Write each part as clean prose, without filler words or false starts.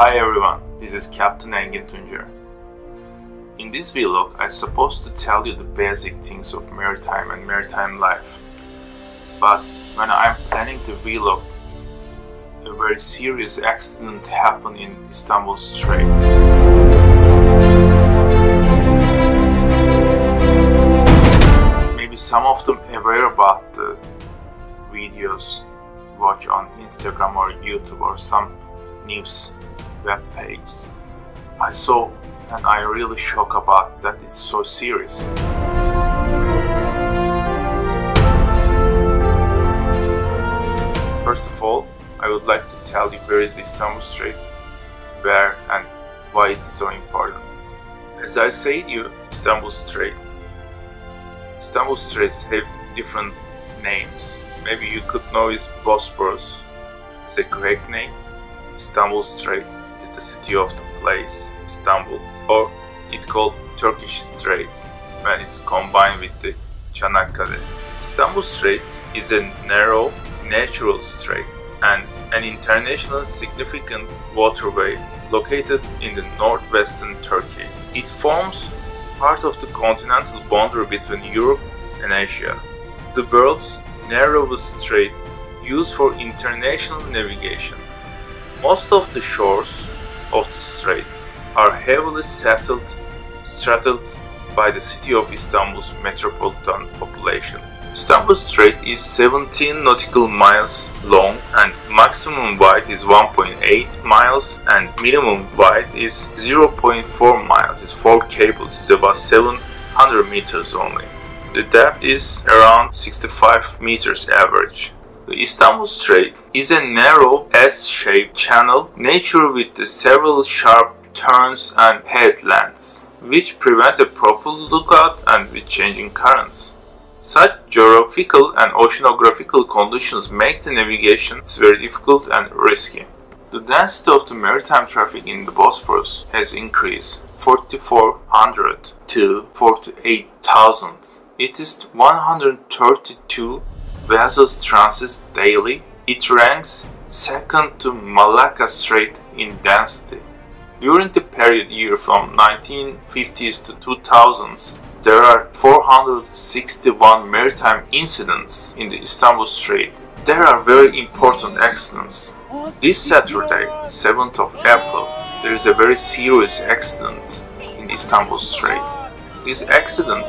Hi everyone, this is Captain Engin Tuncer. In this vlog, I'm supposed to tell you the basic things of maritime and maritime life. But when I'm planning the vlog, a very serious accident happened in Istanbul Strait. Maybe some of them aware about the videos watch on Instagram or YouTube or some news web pages. I saw and I really shocked about that it's so serious. First of all, I would like to tell you where is the Istanbul Strait, where and why it's so important. As I said to you, Istanbul Strait have different names. Maybe you could know is Bosporus, it's a Greek name. Istanbul Strait is the city of the place, Istanbul, or it's called Turkish Straits when it's combined with the Çanakkale. Istanbul Strait is a narrow, natural strait and an international significant waterway located in the northwestern Turkey. It forms part of the continental boundary between Europe and Asia. The world's narrowest strait used for international navigation. Most of the shores of the straits are heavily straddled by the city of Istanbul's metropolitan population. Istanbul Strait is 17 nautical miles long and maximum width is 1.8 miles and minimum width is 0.4 miles. It's 4 cables, it's about 700 meters only. The depth is around 65 meters average. The Istanbul Strait is a narrow S-shaped channel natured with several sharp turns and headlands, which prevent a proper lookout and with changing currents. Such geographical and oceanographical conditions make the navigation very difficult and risky. The density of the maritime traffic in the Bosporus has increased 4,400 to 48,000. It is 132 vessels transit daily. It ranks second to Malacca Strait in density. During the period year from 1950s to 2000s, there are 461 maritime incidents in the Istanbul Strait. There are very important accidents. This Saturday, 7th of April, there is a very serious accident in the Istanbul Strait. This accident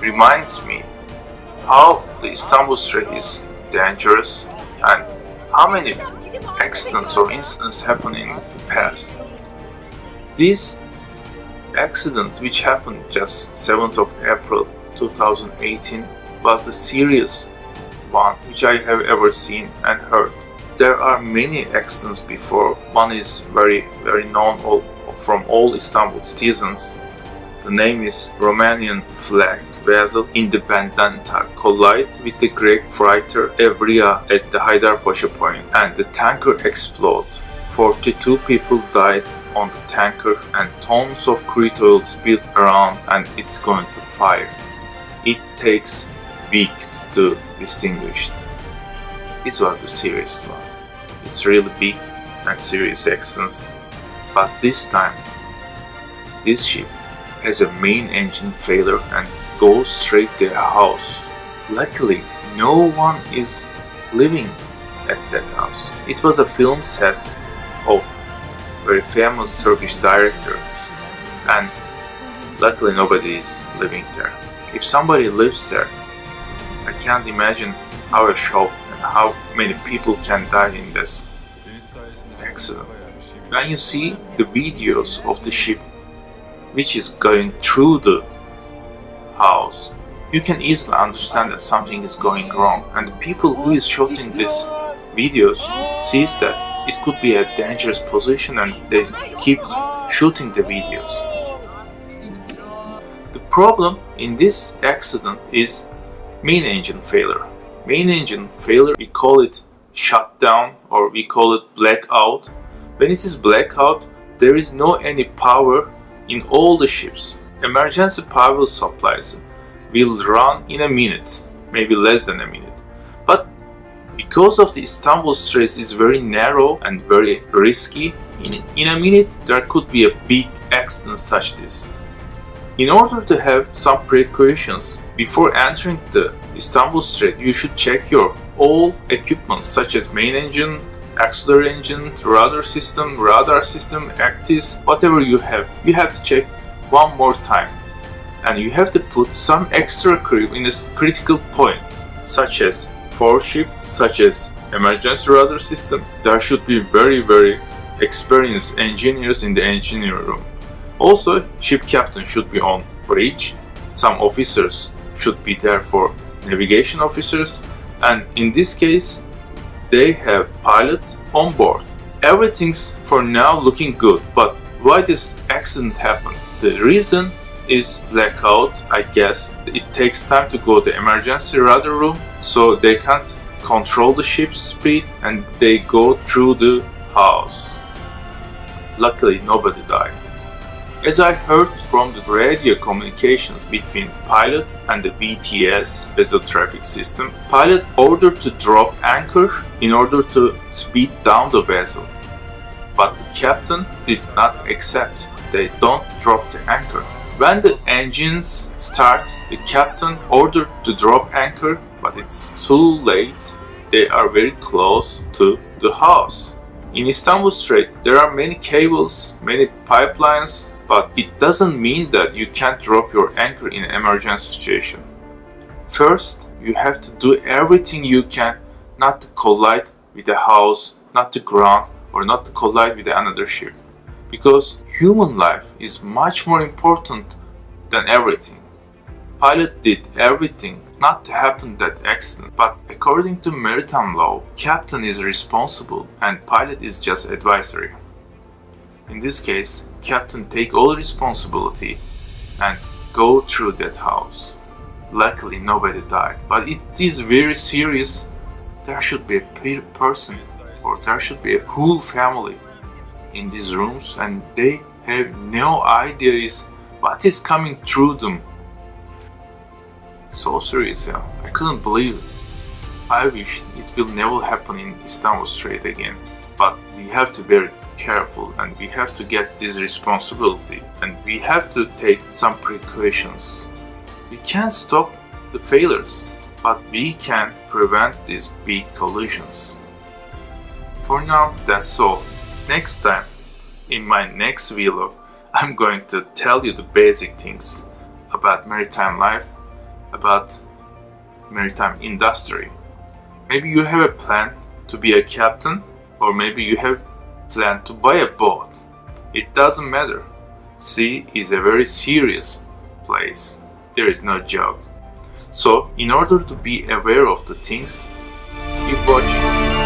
reminds me how the Istanbul Strait is dangerous and how many accidents or incidents happened in the past. This accident, which happened just 7th of April 2018, was the serious one which I have ever seen and heard. There are many accidents before. One is very known from all Istanbul citizens. The name is Romanian flag vessel Independenta collide with the Greek freighter Evria at the Haydarpaşa point and the tanker explode. 42 people died on the tanker and tons of crude oil spilled around and it's going to fire. It takes weeks to extinguish. This was a serious one. It's really big and serious accidents, but this time this ship has a main engine failure and goes straight to a house. Luckily, no one is living at that house. It was a film set of a very famous Turkish director and luckily nobody is living there. If somebody lives there, I can't imagine how a shock and how many people can die in this accident. When you see the videos of the ship which is going through the house, you can easily understand that something is going wrong, and the people who is shooting these videos sees that it could be a dangerous position and they keep shooting the videos. The problem in this accident is main engine failure. Main engine failure, we call it shutdown or we call it blackout. When it is blackout, there is no any power in all the ships. Emergency power supplies will run in a minute, maybe less than a minute. But because of the Istanbul Strait is very narrow and very risky In a minute, there could be a big accident such this. In order to have some precautions before entering the Istanbul Strait, you should check your all equipment such as main engine, auxiliary engine, radar system, actis, whatever you have to check one more time. And you have to put some extra crew in the critical points, such as foreship, such as emergency radar system. There should be very experienced engineers in the engineering room. Also, ship captain should be on bridge. Some officers should be there for navigation officers, and in this case, they have pilot on board. Everything's for now looking good, but why this accident happened? The reason is blackout. I guess it takes time to go to emergency radar room, so they can't control the ship's speed and they go through the house. Luckily, nobody died. As I heard from the radio communications between pilot and the VTS vessel traffic system, pilot ordered to drop anchor in order to speed down the vessel. But the captain did not accept. They don't drop the anchor. When the engines start, the captain ordered to drop anchor, but it's too late. They are very close to the house. In Istanbul Strait, there are many cables, many pipelines, but it doesn't mean that you can't drop your anchor in an emergency situation. First, you have to do everything you can not to collide with the house, not to ground, or not to collide with another ship. Because human life is much more important than everything. Pilot did everything not to happen that accident, but according to maritime law, captain is responsible and pilot is just advisory. In this case, captain take all responsibility and go through that house. Luckily, nobody died, but it is very serious. There should be a person, or there should be a whole family in these rooms, and they have no idea what is coming through them. So serious, yeah. I couldn't believe it. I wish it will never happen in Istanbul Strait again. But we have to be very careful and we have to get this responsibility and we have to take some precautions. We can't stop the failures, but we can prevent these big collisions. For now, that's all. Next time, in my next vlog, I'm going to tell you the basic things about maritime life, about maritime industry. Maybe you have a plan to be a captain, or maybe you have planned to buy a boat. It doesn't matter. Sea is a very serious place. There is no joke. So, in order to be aware of the things, keep watching.